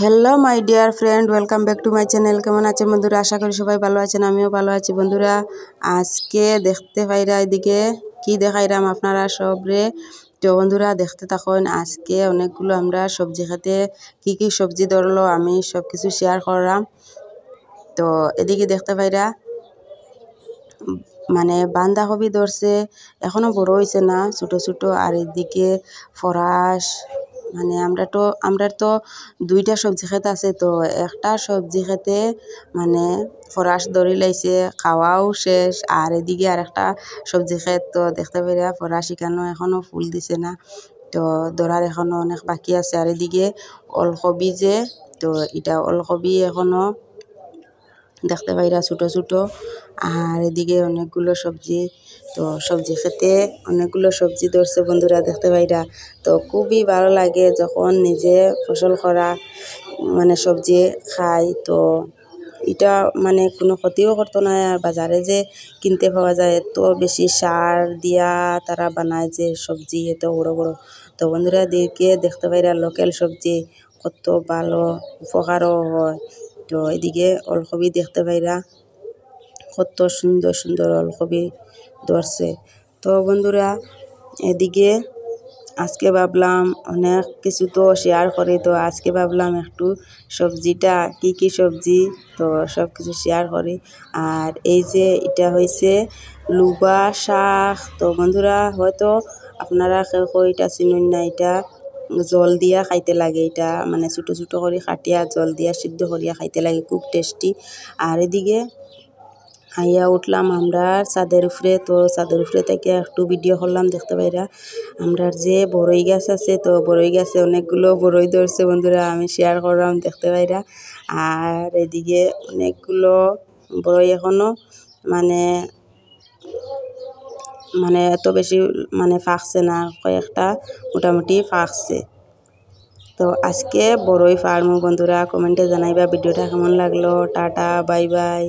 Hello my dear friend, welcome back to my channel. কেমন আছেন বন্ধুরা? আশা করি সবাই ভালো আছেন, আমিও ভালো আছি বন্ধুরা। আজকে দেখতে পাইরা এদিকে কি দেখাইরাম আপনারা সবরে। তো বন্ধুরা দেখতে থাকুন। আজকে অনেকগুলো আমরা সবজি খেতে কি কি সবজি ধরলো আমি সব কিছু শেয়ার করলাম। তো এদিকে দেখতে পাইরা মানে বাঁধাকপি ধরছে, এখনো বড় হয়েছে না, ছোট ছোট। আর এদিকে ফরাস, মানে আমরা তো দুইটা সবজি ক্ষেত আছে, তো একটা সবজি ক্ষেতে মানে ফরাস ধরি লাইছে, খাওয়াও শেষ। আর এদিকে আর একটা সবজি ক্ষেত, তো দেখতে পাইরা ফরাস এখনো ফুল দিছে না, তো ধরার এখনো অনেক বাকি আছে। আর এদিকে ওলকবি যে, তো এটা ওলকবি এখনো দেখতে পাইরা ছোট ছোট। আর এদিকে অনেকগুলো সবজি, তো সবজি খেতে অনেকগুলো সবজি ধরছে বন্ধুরা দেখতে পাইরা। তো খুবই ভালো লাগে যখন নিজে ফসল করা মানে সবজি খাই। তো এটা মানে কোনো ক্ষতিও করতো না। আর বাজারে যে কিনতে পাওয়া যায় এত বেশি সার দিয়া তারা বানায় যে সবজি এত বড় বড়, তো বন্ধুরা দিকে দেখতে পাইরা লোকাল সবজি কত ভালো, উপকারও হয়। তো এদিকে ওলকবি দেখতে পাইরা কত সুন্দর সুন্দর ওলকবি ধরছে। তো বন্ধুরা এদিকে আজকে ভাবলাম অনেক কিছু তো শেয়ার করি, তো আজকে ভাবলাম একটু সবজিটা কি কি সবজি, তো সব কিছু শেয়ার করি। আর এই যে এটা হয়েছে লুবা শাক। তো বন্ধুরা হয়তো আপনারা কেউ এটা চিনুন না, এটা জল দিয়া খাইতে লাগে, এটা মানে ছোটো ছোটো করে কাটিয়া জল দিয়া সিদ্ধ করিয়া খাইতে লাগে, খুব টেস্টি। আর এদিকে আইয়া উঠলাম আমরা ছাদের উপরে, তো ছাদের উপরে থেকে একটু ভিডিও করলাম দেখতে পাইরা। আমরার যে বড়ই গাছ আছে, তো বড়ই গাছে অনেকগুলো বড়ই ধরছে বন্ধুরা, আমি শেয়ার করলাম দেখতে পাইরা। আর এদিকে অনেকগুলো বড়ই এখনো মানে মানে এত বেশি মানে ফাঁকছে না, কয়েকটা মোটামুটি ফাঁকছে। তো আজকে বড়ই ফার্মো বন্ধুরা, কমেন্টে জানাইবা ভিডিওটা কেমন লাগলো। Tata, bye bye.